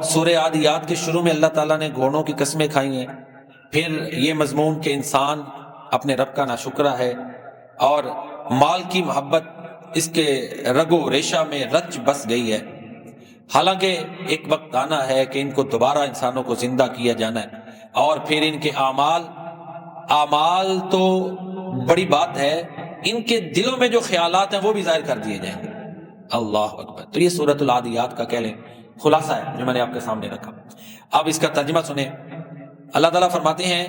سورہ عادیات کے شروع میں اللہ تعالیٰ نے گھوڑوں کی قسمیں کھائی ہیں، پھر یہ مضمون کہ انسان اپنے رب کا ناشکرہ ہے اور مال کی محبت اس کے رگ و ریشہ میں رچ بس گئی ہے، حالانکہ ایک وقت آنا ہے کہ ان کو دوبارہ انسانوں کو زندہ کیا جانا ہے، اور پھر ان کے اعمال تو بڑی بات ہے، ان کے دلوں میں جو خیالات ہیں وہ بھی ظاہر کر دیے جائیں گے۔ اللہ اکبر۔ تو یہ سورۃ العادیات کا کہہ لیں خلاصہ ہے جو میں نے آپ کے سامنے رکھا۔ اب اس کا ترجمہ سنیں۔ اللہ تعالیٰ فرماتے ہیں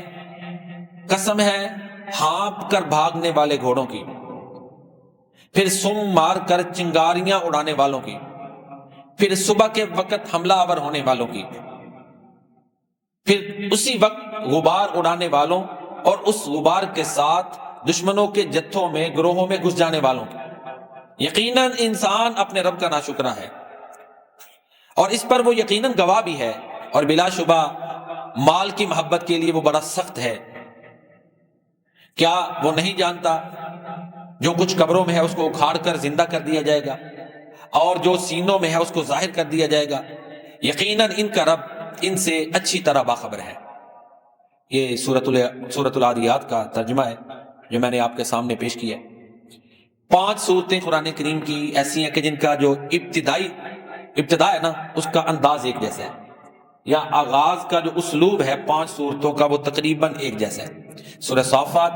قسم ہے ہانپ کر بھاگنے والے گھوڑوں کی، پھر سم مار کر چنگاریاں اڑانے والوں کی، پھر صبح کے وقت حملہ آور ہونے والوں کی، پھر اسی وقت غبار اڑانے والوں اور اس غبار کے ساتھ دشمنوں کے جتھوں میں گروہوں میں گھس جانے والوں کی۔ یقیناً انسان اپنے رب کا ناشکرہ ہے اور اس پر وہ یقیناً گواہ بھی ہے، اور بلا شبہ مال کی محبت کے لیے وہ بڑا سخت ہے۔ کیا وہ نہیں جانتا جو کچھ قبروں میں ہے اس کو اکھاڑ کر زندہ کر دیا جائے گا، اور جو سینوں میں ہے اس کو ظاہر کر دیا جائے گا؟ یقیناً ان کا رب ان سے اچھی طرح باخبر ہے۔ یہ سورۃ العادیات کا ترجمہ ہے جو میں نے آپ کے سامنے پیش کیا ہے۔ 5 صورتیں قرآن کریم کی ایسی ہیں کہ جن کا جو ابتدا ہے نا اس کا انداز ایک جیسا ہے، یا آغاز کا جو اسلوب ہے 5 صورتوں کا وہ تقریباً ایک جیسا ہے۔ سورہ صافات،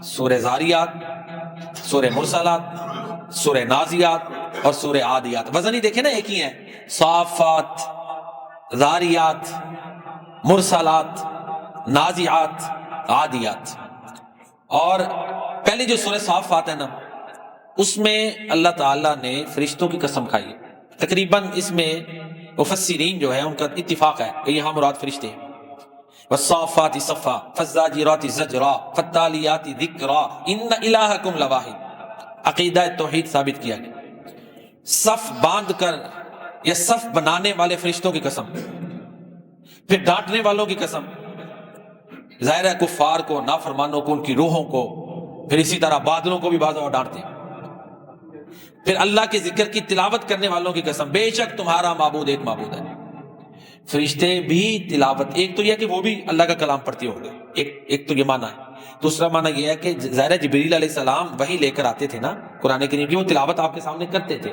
سورہ زاریات، سورہ مرسلات، سورہ نازیات اور سورہ عادیات۔ وزن ہی دیکھیں نا ایک ہی ہے، صافات، زاریات، مرسلات، نازیات، عادیات۔ اور پہلی جو سورہ صافات ہے نا اس میں اللہ تعالیٰ نے فرشتوں کی قسم کھائی ہے۔ تقریباً اس میں مفسرین جو ہے ان کا اتفاق ہے کہ یہاں مراد فرشتے ہیں۔ والصافات صفا فالزاجرات زجرا فالتالیات ذکرا ان الہکم لواحد۔ عقیدہ توحید ثابت کیا گیا۔ صف باندھ کر یا صف بنانے والے فرشتوں کی قسم، پھر ڈانٹنے والوں کی قسم، ظاہر ہے کفار کو، نافرمانوں کو، ان کی روحوں کو، پھر اسی طرح بادلوں کو بھی بعض اور ڈانٹتے ہیں، پھر اللہ کے ذکر کی تلاوت کرنے والوں کی قسم، بے شک تمہارا معبود ایک معبود ہے۔ فرشتے بھی تلاوت، ایک تو یہ کہ وہ بھی اللہ کا کلام پڑھتے ہوں گے، ایک تو یہ معنی ہے۔ دوسرا معنی یہ ہے کہ ظاہر ہے جبریل علیہ السلام وہی لے کر آتے تھے نا قرآن کریم کی، وہ تلاوت آپ کے سامنے کرتے تھے،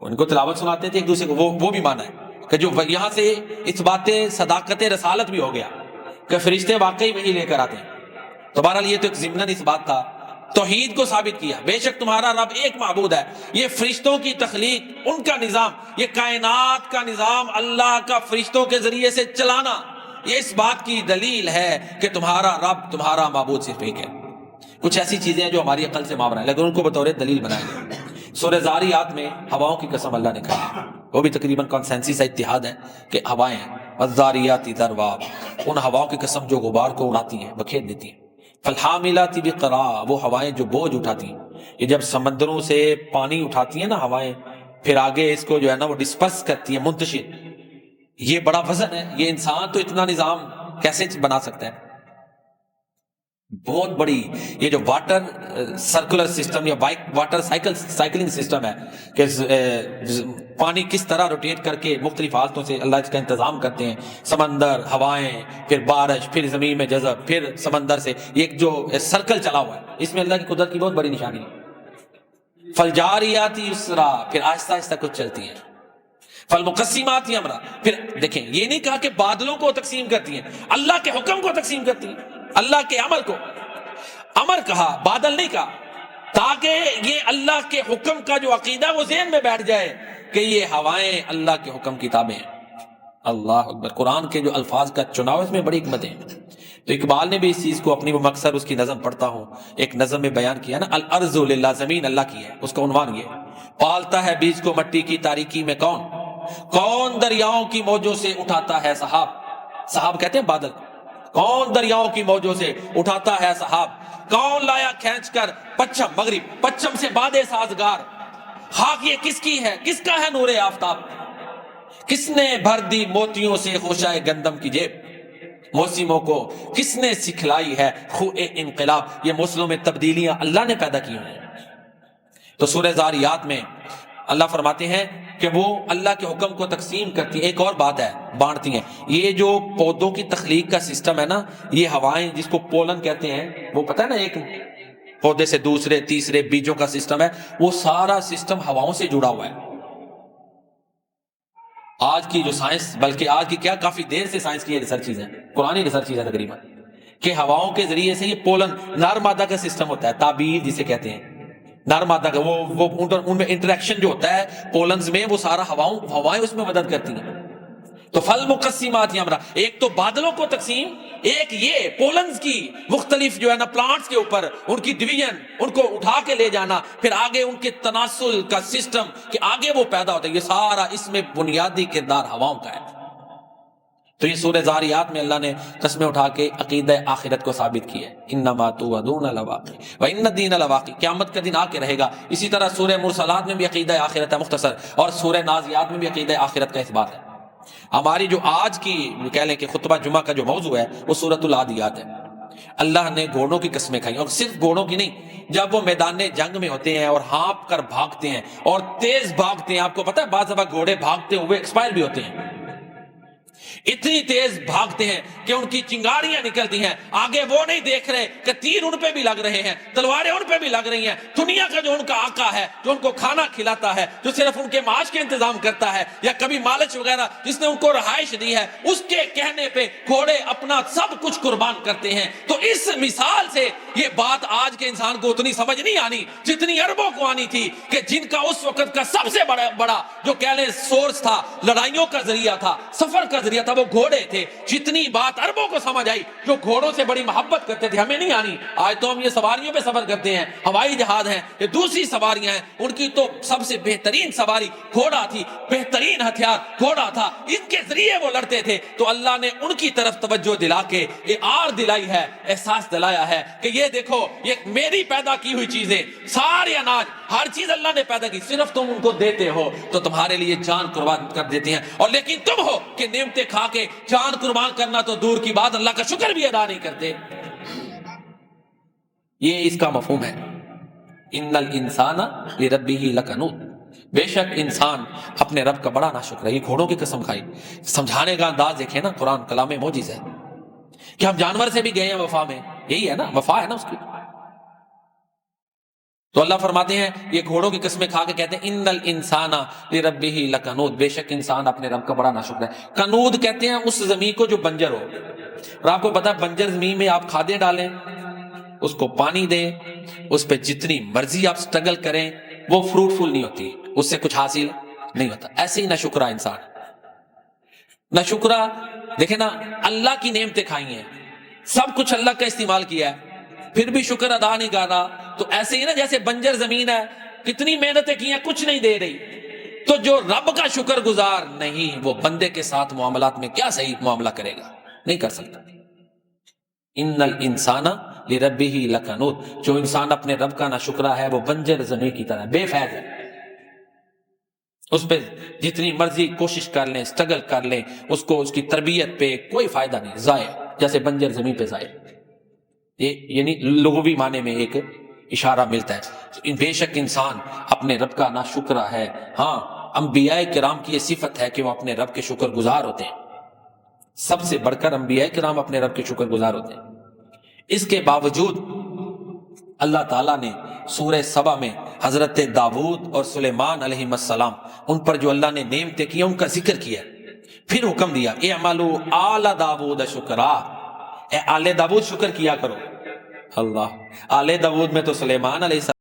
ان کو تلاوت سناتے تھے ایک دوسرے کو، وہ بھی معنی ہے کہ جو یہاں سے اس بات صداقت رسالت بھی ہو گیا کہ فرشتے واقعی وہی لے کر آتے ہیں۔ تو بہرحال یہ تو ایک ضمناً اس بات تھا، توحید کو ثابت کیا، بے شک تمہارا رب ایک معبود ہے۔ یہ فرشتوں کی تخلیق، ان کا نظام، یہ کائنات کا نظام اللہ کا فرشتوں کے ذریعے سے چلانا، یہ اس بات کی دلیل ہے کہ تمہارا رب، تمہارا معبود صرف ایک ہے۔ کچھ ایسی چیزیں ہیں جو ہماری عقل سے ماورا ہے لیکن ان کو بطور دلیل بنائیں گے۔ سورہ زاریات میں ہواؤں کی قسم اللہ نے کہا، وہ بھی تقریباً کنسنسس اتحاد ہے کہ ہوائیں ہیں۔ والذاریات ذروا، ان ہواؤں کی قسم جو غبار کو اڑاتی ہیں، بکھیر دیتی ہیں۔ فالحاملات وقرا، وہ ہوائیں جو بوجھ اٹھاتی ہیں، یہ جب سمندروں سے پانی اٹھاتی ہیں نا ہوائیں، پھر آگے اس کو جو ہے نا وہ ڈسپرس کرتی ہیں، منتشر، یہ بڑا وزن ہے۔ یہ انسان تو اتنا نظام کیسے بنا سکتا ہے؟ بہت بڑی، یہ جو واٹر سرکولر سسٹم یا واٹر سائیکلنگ سسٹم ہے کہ پانی کس طرح روٹیٹ کر کے مختلف حالتوں سے اللہ اس کا انتظام کرتے ہیں، سمندر، ہوائیں، پھر بارش، پھر زمین میں جذب، پھر سمندر سے ایک جو سرکل چلا ہوا ہے، اس میں اللہ کی قدرت کی بہت بڑی نشانی ہے۔ فالجاریات یسرا، پھر آہستہ آہستہ کچھ چلتی ہیں۔ فالمقسمات امرا، پھر دیکھیں یہ نہیں کہا کہ بادلوں کو تقسیم کرتی ہیں، اللہ کے حکم کو تقسیم کرتی ہیں، اللہ کے عمل کو، امر کہا، بادل نہیں کہا، تاکہ یہ اللہ کے حکم کا جو عقیدہ وہ ذہن میں بیٹھ جائے کہ یہ ہوائیں اللہ کے حکم کی تابع ہیں۔ اللہ اکبر۔ قرآن کے جو الفاظ کا چناؤ اس میں بڑی حکمت ہے۔ تو اقبال نے بھی اس چیز کو اپنی، وہ مقصد اس کی نظم پڑھتا ہوں، ایک نظم میں بیان کیا نا، الارض للہ، زمین اللہ کی ہے، اس کا عنوان یہ ہے، پالتا ہے بیج کو مٹی کی تاریکی میں کون دریاؤں کی موجوں سے اٹھاتا ہے سحاب، سحاب کہتے ہیں بادل، کون دریاؤں کی موجوں سے اٹھاتا ہے سحاب، کون لایا کھینچ کر پچھم مغرب، پچھم سے بادے سازگار، خاک یہ کس کی ہے، کس کا ہے نور آفتاب، کس نے بھر دی موتیوں سے خوشائے گندم کی جیب، موسموں کو کس نے سکھلائی ہے خوئے انقلاب، یہ موسموں میں تبدیلیاں اللہ نے پیدا کی ہیں۔ تو سورہ زاریات میں اللہ فرماتے ہیں کہ وہ اللہ کے حکم کو تقسیم کرتی ہیں. ایک اور بات ہے، بانٹتی ہیں. یہ جو پودوں کی تخلیق کا سسٹم ہے نا، یہ ہوائیں جس کو پولن کہتے ہیں، وہ پتہ ہے نا، ایک پودے سے دوسرے تیسرے بیجوں کا سسٹم ہے، وہ سارا سسٹم ہواؤں سے جڑا ہوا ہے. آج کی جو سائنس، بلکہ آج کی کیا، کافی دیر سے سائنس کی یہ ریسرچ ہے، پرانی ریسرچ ہے تقریباً، کہ ہواؤں کے ذریعے سے یہ پولن نر مادہ کا سسٹم ہوتا ہے، تعبیر جسے کہتے ہیں، نر مادہ کا وہ ان میں انٹریکشن جو ہوتا ہے پولنز میں، وہ سارا ہوائیں اس میں مدد کرتی ہیں. تو فل مقسمات امرا، ایک تو بادلوں کو تقسیم، ایک یہ پولنز کی مختلف جو ہے نا پلانٹس کے اوپر ان کی ڈویژن، ان کو اٹھا کے لے جانا، پھر آگے ان کے تناسل کا سسٹم کہ آگے وہ پیدا ہوتا ہے، یہ سارا اس میں بنیادی کردار ہواؤں کا ہے. تو یہ سورہ زاریات میں اللہ نے قسمیں اٹھا کے عقیدہ آخرت کو ثابت کی ہے. انما توعدون لواقع وان الدین لواقع، قیامت کا دن آ کے رہے گا. اسی طرح سورہ مرسلات میں بھی عقیدہ آخرت ہے مختصر، اور سورہ نازیات میں بھی عقیدہ آخرت کا اثبات ہے. ہماری جو آج کی کہہ لیں کہ خطبہ جمعہ کا جو موضوع ہے وہ سورۃ العادیات ہے. اللہ نے گھوڑوں کی قسمیں کھائیں، اور صرف گھوڑوں کی نہیں، جب وہ میدان جنگ میں ہوتے ہیں اور ہانپ کر بھاگتے ہیں اور تیز بھاگتے ہیں. آپ کو پتہ ہے بعض دفعہ گھوڑے بھاگتے ہوئے ایکسپائر بھی ہوتے ہیں، اتنی تیز بھاگتے ہیں کہ ان کی چنگاریاں نکلتی ہیں. آگے وہ نہیں دیکھ رہے کہ تیر ان پہ بھی لگ رہے ہیں، تلواریں ان پہ بھی لگ رہی ہیں. دنیا کا جو ان کا آقا ہے، جو ان کو کھانا کھلاتا ہے، جو صرف ان کے معاش کے انتظام کرتا ہے، یا کبھی مالچ وغیرہ جس نے ان کو رہائش دی ہے، اس کے کہنے پہ گھوڑے اپنا سب کچھ قربان کرتے ہیں. تو اس مثال سے یہ بات آج کے انسان کو اتنی سمجھ نہیں آنی جتنی عربوں کو آنی تھی، کہ جن کا اس وقت کا سب سے بڑا جو کہہ لیں سورس تھا، لڑائیوں کا ذریعہ تھا، سفر کا ذریعہ تھا، وہ گھوڑے تھے. جتنی بات عربوں کو سمجھ آئی، جو گھوڑوں سے بڑی محبت کرتے تھے، ہمیں نہیں آنی. آج تو ہم یہ سواریوں پہ سفر کرتے ہیں، ہوائی جہاز ہیں، یہ دوسری سواریاں ہیں. ان کی تو سب سے بہترین سواری گھوڑا تھی، بہترین ہتھیار گھوڑا تھا، ان کے ذریعے وہ لڑتے تھے. تو اللہ نے ان کی طرف توجہ دلا کے یہ آر دلائی ہے، احساس دلایا ہے کہ یہ دیکھو، یہ میری پیدا کی ہوئی چیزیں، سارے اناج، ہر چیز اللہ نے پیدا کی، صرف تم ان کو دیتے ہو تو تمہارے لیے جان قربان کر دیتے ہیں. اور لیکن تم ہو کہ نعمتیں کھا کے جان قربان کرنا تو دور کی بات، اللہ کا شکر بھی ادا نہیں کرتے. یہ اس کا مفہوم ہے. ان الانسان لربہ لکنود، بے شک انسان اپنے رب کا بڑا ناشکر ہے. یہ گھوڑوں کی قسم کھائی. سمجھانے کا انداز دیکھیں نا، قرآن کلام معجز ہے کہ ہم جانور سے بھی گئے ہیں وفا میں، یہی ہے نا، وفا ہے نا اس کی. تو اللہ فرماتے ہیں یہ گھوڑوں کی قسمیں کھا کے کہتے ہیں ان الانسان لربہ لکنود، بے شک انسان اپنے رب کا بڑا ناشکر ہے. کنود کہتے ہیں اس زمین کو جو بنجر ہو. اور آپ کو پتا ہے بنجر زمین میں آپ کھادیں ڈالیں، اس کو پانی دیں، اس پہ جتنی مرضی آپ سٹرگل کریں، وہ فروٹفل نہیں ہوتی، اس سے کچھ حاصل نہیں ہوتا. ایسے ہی ناشکرا انسان. ناشکرا دیکھیں نا، اللہ کی نعمتیں کھائی ہیں، سب کچھ اللہ کا استعمال کیا ہے، پھر بھی شکر ادا نہیں کر رہا. تو ایسے ہی نا جیسے بنجر زمین ہے، کتنی محنتیں کی ہیں، کچھ نہیں دے رہی. تو جو رب کا شکر گزار نہیں، وہ بندے کے ساتھ معاملات میں کیا صحیح معاملہ کرے گا؟ نہیں کر سکتا. ان الانسان لربہ لکنود، جو انسان اپنے رب کا ناشکرا ہے وہ بنجر زمین کی طرح بے فائد ہے. اس پہ جتنی مرضی کوشش کر لیں، سٹرگل کر لیں، اس کو اس کی تربیت پہ کوئی فائدہ نہیں، ضائع، جیسے بنجر زمین پہ ضائع. یہ یعنی لغوی معنی میں ایک اشارہ ملتا ہے. بے شک انسان اپنے رب کا ناشکرا ہے. ہاں، انبیاء کرام کی یہ صفت ہے کہ وہ اپنے رب کے شکر گزار ہوتے ہیں. سب سے بڑھ کر انبیاء کرام اپنے رب کے شکر گزار ہوتے ہیں. اس کے باوجود اللہ تعالیٰ نے سورہ سبا میں حضرت داؤد اور سلیمان علیہ السلام، ان پر جو اللہ نے نعمتیں کی ان کا ذکر کیا، پھر حکم دیا اعملوا آل داؤد شکرا، اے آل داؤد شکر کیا کرو. اللہ، آل داؤد میں تو سلیمان علیہ السلام